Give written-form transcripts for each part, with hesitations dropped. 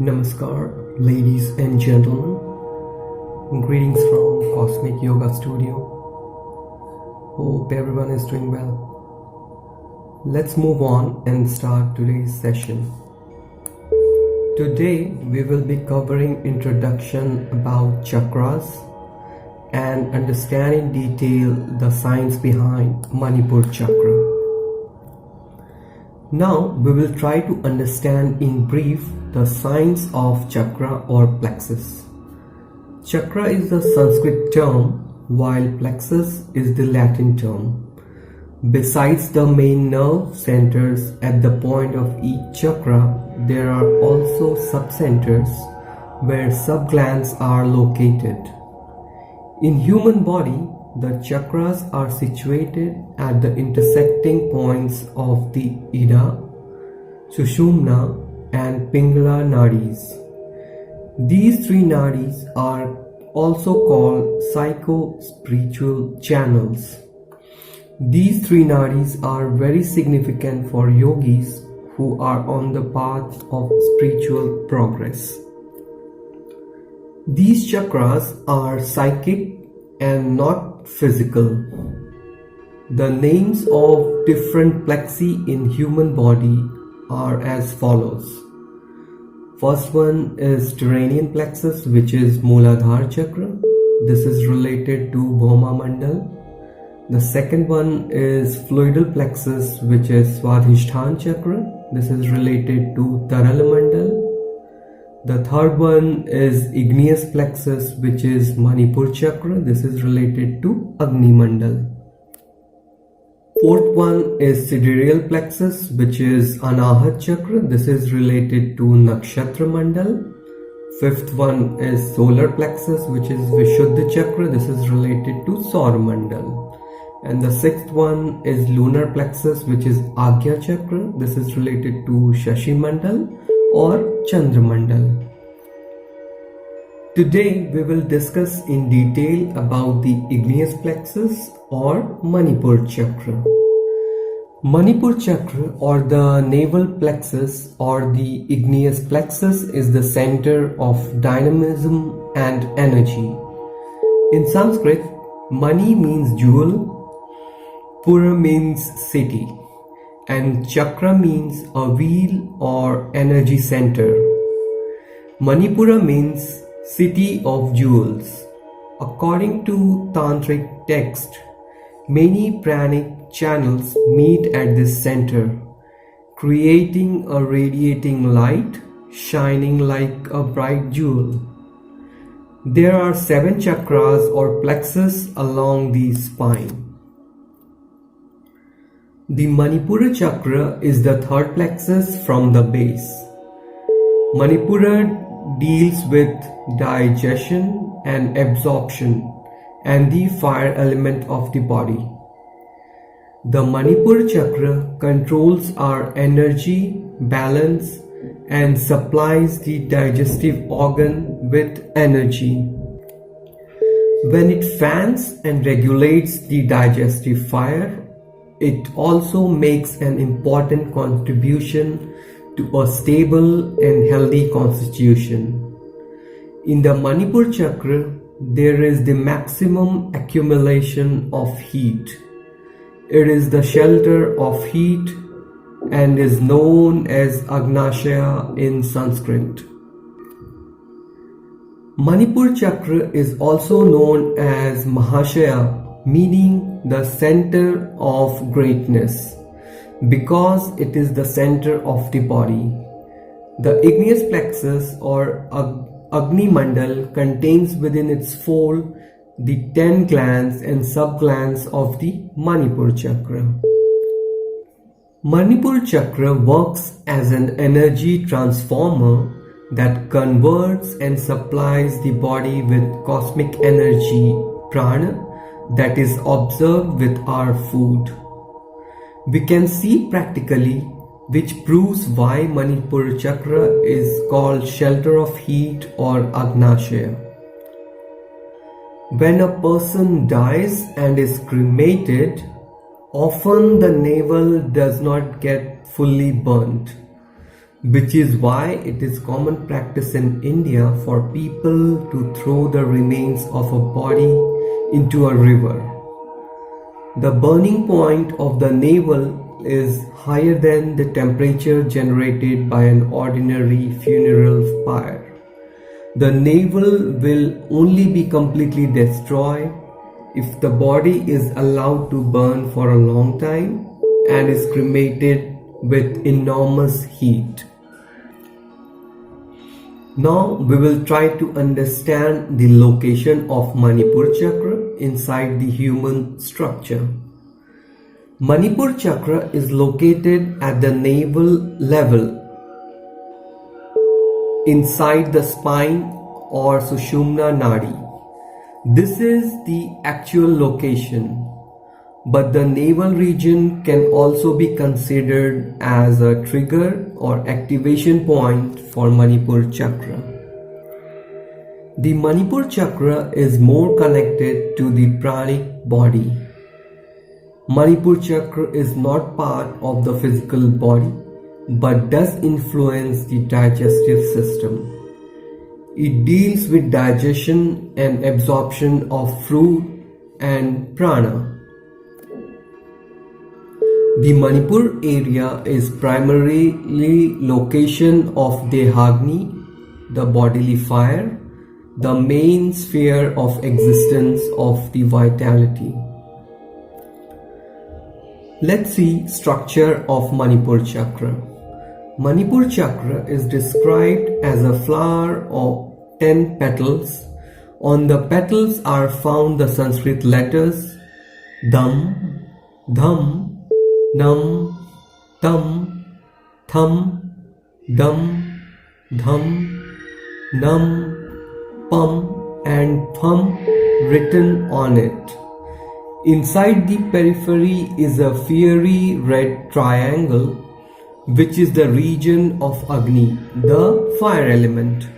Namaskar, ladies and gentlemen. Greetings from Cosmic Yoga Studio. Hope everyone is doing well. Let's move on and start today's session. Today we will be covering introduction about chakras and understand in detail the science behind Manipur chakra. Now we will try to understand in brief the science of chakra or plexus. Chakra is the Sanskrit term while plexus is the Latin term. Besides the main nerve centers at the point of each chakra, there are also subcenters where subglands are located. In human body, the chakras are situated at the intersecting points of the Ida, Sushumna and Pingala nadis. These three nadis are also called psycho-spiritual channels. These three nadis are very significant for yogis who are on the path of spiritual progress. These chakras are psychic and not physical. The names of different plexi in human body are as follows. First one is Turanian plexus, which is Mooladhara chakra. This is related to Bhoma Mandal. The second one is fluidal plexus, which is Swadhisthana chakra. This is related to Tarala Mandal. The third one is igneous plexus, which is Manipur chakra. This is related to Agni Mandal. Fourth one is sidereal plexus, which is Anahat chakra. This is related to Nakshatra Mandal. Fifth one is solar plexus, which is Vishuddha chakra. This is related to Saur Mandal. And the sixth one is lunar plexus, which is Agya chakra. This is related to Shashi Mandal or Chandramandal. Today we will discuss in detail about the igneous plexus or Manipur chakra. Manipur chakra or the navel plexus or the igneous plexus is the center of dynamism and energy. In Sanskrit, Mani means jewel, Pura means city, and chakra means a wheel or energy center. Manipura means city of jewels. According to tantric text, many pranic channels meet at this center, creating a radiating light shining like a bright jewel. There are 7 chakras or plexus along the spine. The Manipura chakra is the third plexus from the base. Manipura deals with digestion and absorption and the fire element of the body. The Manipura chakra controls our energy, balance, and supplies the digestive organ with energy. When it fans and regulates the digestive fire, it also makes an important contribution to a stable and healthy constitution. In the Manipur chakra, there is the maximum accumulation of heat. It is the shelter of heat and is known as Agnashaya in Sanskrit. Manipur chakra is also known as Mahashaya, meaning the center of greatness, because it is the center of the body. The igneous plexus or Agni Mandal contains within its fold the 10 glands and subglands of the Manipur chakra. Manipur chakra works as an energy transformer that converts and supplies the body with cosmic energy, prana, that is observed with our food. We can see practically, which proves why Manipur chakra is called shelter of heat or Agnashaya. When a person dies and is cremated, often the navel does not get fully burnt. which is why it is common practice in India for people to throw the remains of a body into a river. The burning point of the navel is higher than the temperature generated by an ordinary funeral pyre. The navel will only be completely destroyed if the body is allowed to burn for a long time and is cremated with enormous heat. Now we will try to understand the location of Manipur chakra inside the human structure. Manipur chakra is located at the navel level inside the spine or Sushumna Nadi. This is the actual location, but the navel region can also be considered as a trigger or activation point for Manipur chakra. The Manipur chakra is more connected to the pranic body. Manipur chakra is not part of the physical body, but does influence the digestive system. It deals with digestion and absorption of food and prana. The Manipur area is primarily location of Dehagni, the bodily fire, the main sphere of existence of the vitality. Let's see structure of Manipur chakra. Manipur chakra is described as a flower of 10 petals. On the petals are found the Sanskrit letters Dham, Dham, Nam, Tam, Tham, Dam, Dham, Nam, Pam and Pham written on it. Inside the periphery is a fiery red triangle, which is the region of Agni, the fire element.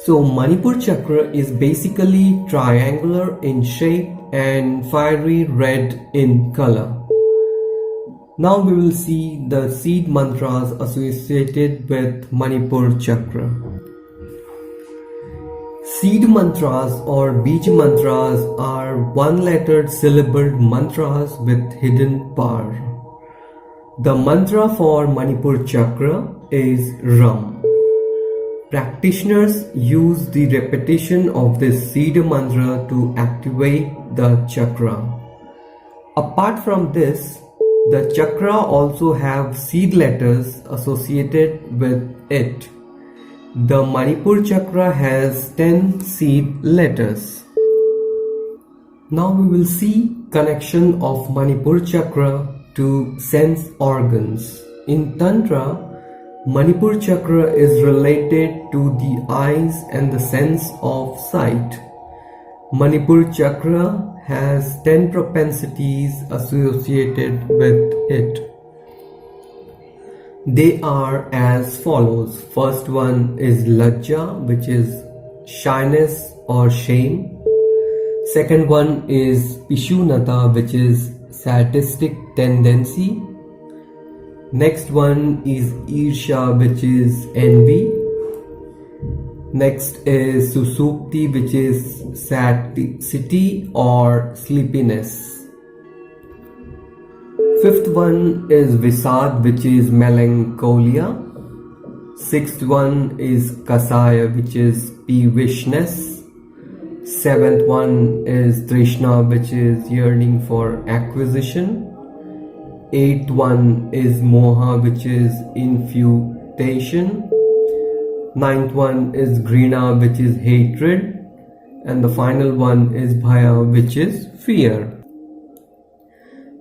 So Manipur chakra is basically triangular in shape and fiery red in color. Now we will see the seed mantras associated with Manipur chakra. Seed mantras or Bij mantras are one-lettered syllabled mantras with hidden power. The mantra for Manipur chakra is Ram. Practitioners use the repetition of this seed mantra to activate the chakra. Apart from this, the chakra also have seed letters associated with it. The Manipur chakra has 10 seed letters. Now we will see connection of Manipur chakra to sense organs. In Tantra, Manipur chakra is related to the eyes and the sense of sight. Manipur chakra has 10 propensities associated with it. They are as follows. First one is Lajja, which is shyness or shame. Second one is Pishunata, which is sadistic tendency. Next one is Irsha, which is envy. Next is Susupti, which is satiety or sleepiness. Fifth one is Visad, which is melancholia. Sixth one is Kasaya, which is peevishness. Seventh one is Trishna, which is yearning for acquisition. Eighth one is Moha, which is infutation. Ninth one is Grina, which is hatred. And the final one is Bhaya, which is fear.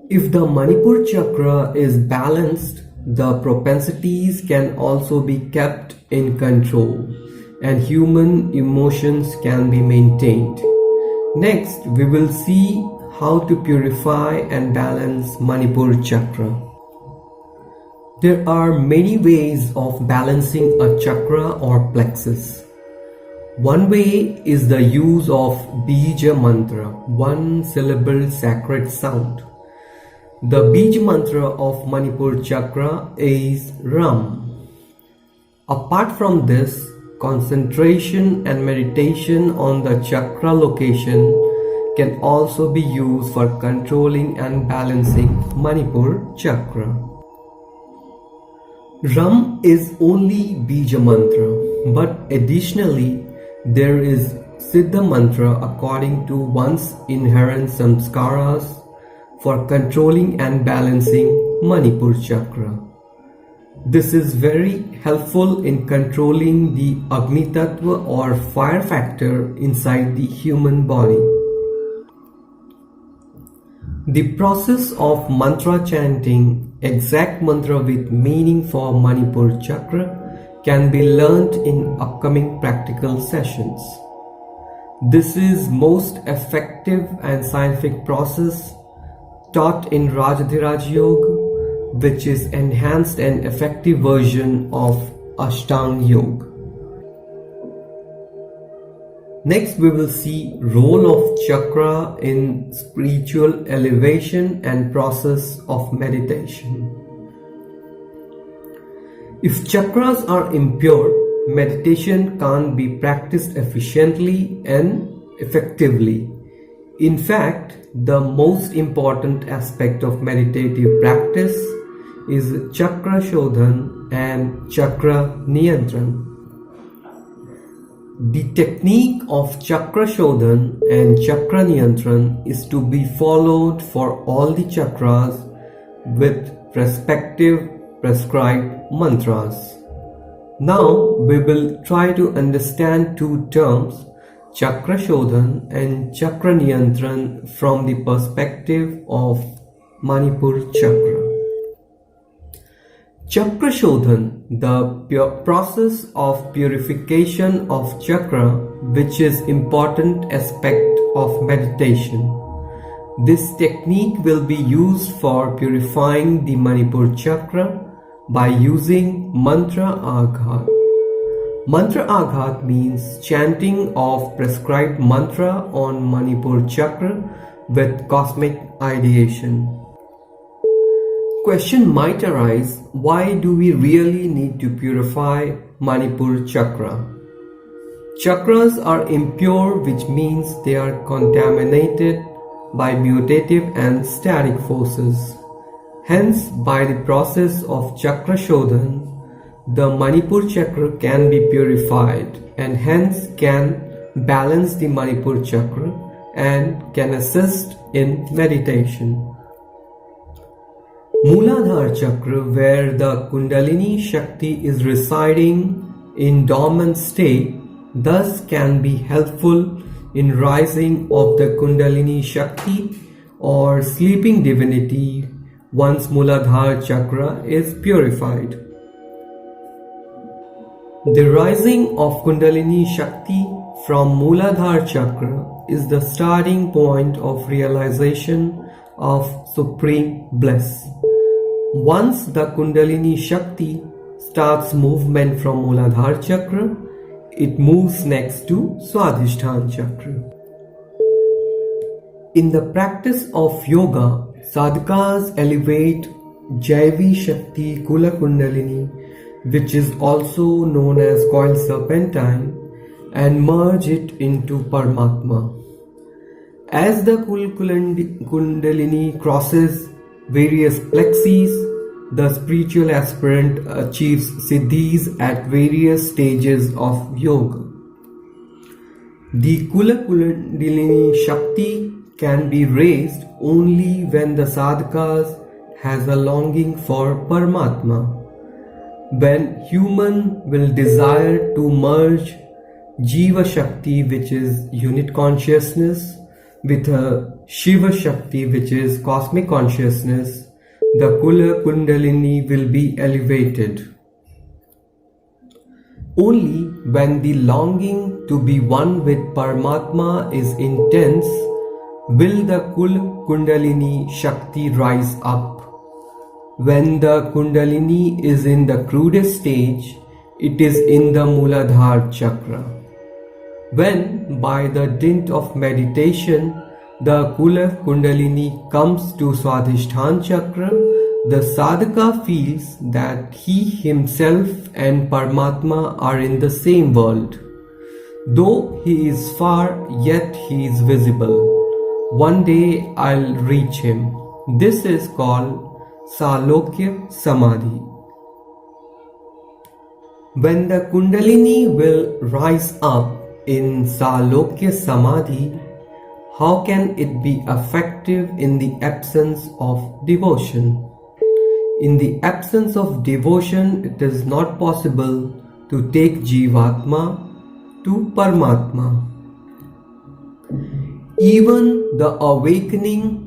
If the Manipur chakra is balanced, the propensities can also be kept in control and human emotions can be maintained. Next, we will see how to purify and balance Manipur chakra. There are many ways of balancing a chakra or plexus. One way is the use of Bija mantra, one syllable sacred sound. The Bij mantra of Manipur chakra is Ram. Apart from this, concentration and meditation on the chakra location can also be used for controlling and balancing Manipur chakra. Ram is only Bija mantra, but additionally there is Siddha mantra according to one's inherent samskaras for controlling and balancing Manipur chakra. This is very helpful in controlling the Agni Tattva or fire factor inside the human body. The process of mantra chanting, exact mantra with meaning for Manipur chakra, can be learnt in upcoming practical sessions. This is most effective and scientific process taught in Rajadhiraj Yoga, which is enhanced and effective version of Ashtanga Yoga. Next we will see role of chakra in spiritual elevation and process of meditation. If chakras are impure, meditation can't be practiced efficiently and effectively. In fact, the most important aspect of meditative practice is chakra shodhan and chakra niyantran. The technique of chakra shodhan and chakra niyantran is to be followed for all the chakras with respective prescribed mantras. Now we will try to understand two terms, chakra shodhan and chakra niyantran, from the perspective of Manipur chakra. Chakra shodhan, the process of purification of chakra, which is important aspect of meditation. This technique will be used for purifying the Manipur chakra by using mantra aghat. Mantra aghat means chanting of prescribed mantra on Manipur chakra with cosmic ideation. Question might arise, why do we really need to purify Manipur chakra? Chakras are impure, which means they are contaminated by mutative and static forces. Hence, by the process of chakra shodhan, the Manipur chakra can be purified and hence can balance the Manipur chakra and can assist in meditation. Mooladhara chakra, where the Kundalini Shakti is residing in dormant state, thus can be helpful in rising of the Kundalini Shakti or sleeping divinity once Mooladhara chakra is purified. The rising of Kundalini Shakti from Mooladhara chakra is the starting point of realization of supreme bliss. Once the Kundalini Shakti starts movement from Mooladhara chakra, it moves next to Swadhisthana chakra. In the practice of yoga, sadhakas elevate Jaivi Shakti Kula Kundalini, which is also known as coiled serpentine, and merge it into Paramatma. As the Kundalini crosses various plexes, the spiritual aspirant achieves siddhis at various stages of yoga. The Kula Kundalini Shakti can be raised only when the sadhakas has a longing for Paramatma. When human will desire to merge Jiva Shakti, which is unit consciousness, with a Shiva Shakti, which is cosmic consciousness, the Kula Kundalini will be elevated. Only when the longing to be one with Paramatma is intense will the Kula Kundalini Shakti rise up. When the Kundalini is in the crudest stage, it is in the Mooladhara chakra. When, by the dint of meditation, the Kula Kundalini comes to Swadhisthana chakra, the sadhaka feels that he himself and Paramatma are in the same world. Though he is far, yet he is visible. One day I'll reach him. This is called Salokya Samadhi. When the Kundalini will rise up in Salokya Samadhi, how can it be effective in the absence of devotion? In the absence of devotion, it is not possible to take Jivatma to Paramatma. Even the awakening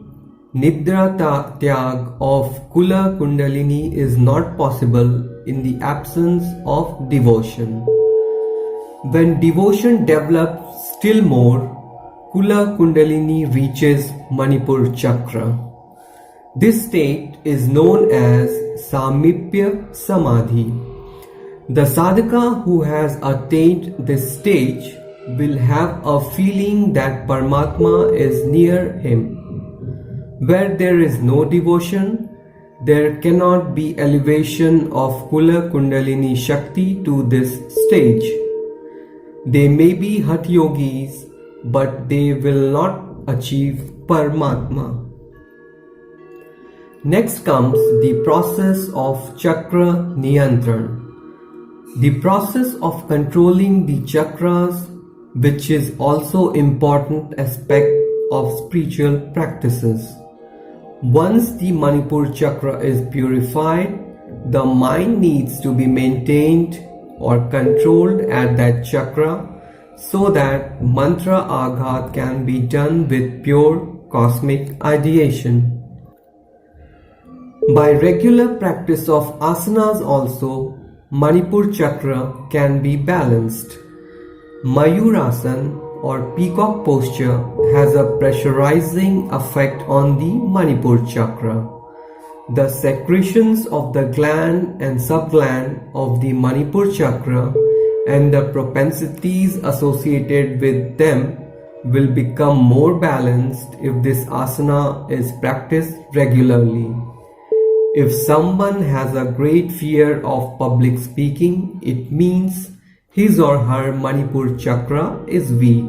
Nidra Tyag of Kula Kundalini is not possible in the absence of devotion. When devotion develops still more, Kula Kundalini reaches Manipur Chakra. This state is known as Samipya Samadhi. The sadhaka who has attained this stage will have a feeling that Paramatma is near him. Where there is no devotion, there cannot be elevation of Kula Kundalini Shakti to this stage. They may be Hatha Yogis, but they will not achieve Paramatma. Next comes the process of Chakra Niyantran. The process of controlling the chakras, which is also important aspect of spiritual practices. Once the Manipur Chakra is purified, the mind needs to be maintained or controlled at that chakra so that mantra aghat can be done with pure cosmic ideation. By regular practice of asanas also, Manipur Chakra can be balanced. Mayurasana or peacock posture has a pressurizing effect on the Manipur Chakra. The secretions of the gland and subgland of the Manipur Chakra and the propensities associated with them will become more balanced if this asana is practiced regularly. If someone has a great fear of public speaking, it means his or her Manipur Chakra is weak.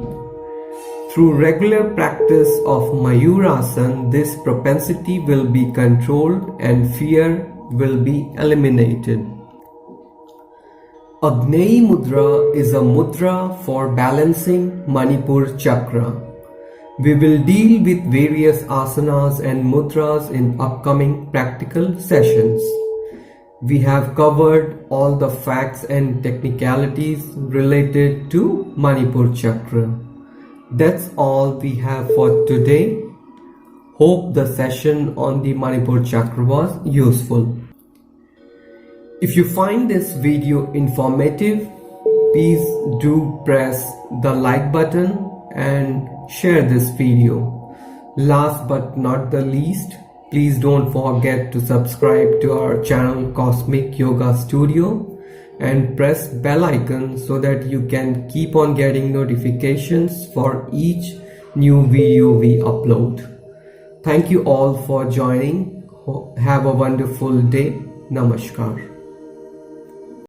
Through regular practice of Mayurasana, this propensity will be controlled and fear will be eliminated. Agneyi Mudra is a mudra for balancing Manipur Chakra. We will deal with various asanas and mudras in upcoming practical sessions. We have covered all the facts and technicalities related to Manipur Chakra. That's all we have for today. Hope the session on the Manipur Chakra was useful. If you find this video informative, please do press the like button and share this video. Last but not the least, please don't forget to subscribe to our channel Cosmic Yoga Studio and press bell icon so that you can keep on getting notifications for each new video we upload. Thank you all for joining. Have a wonderful day. Namaskar.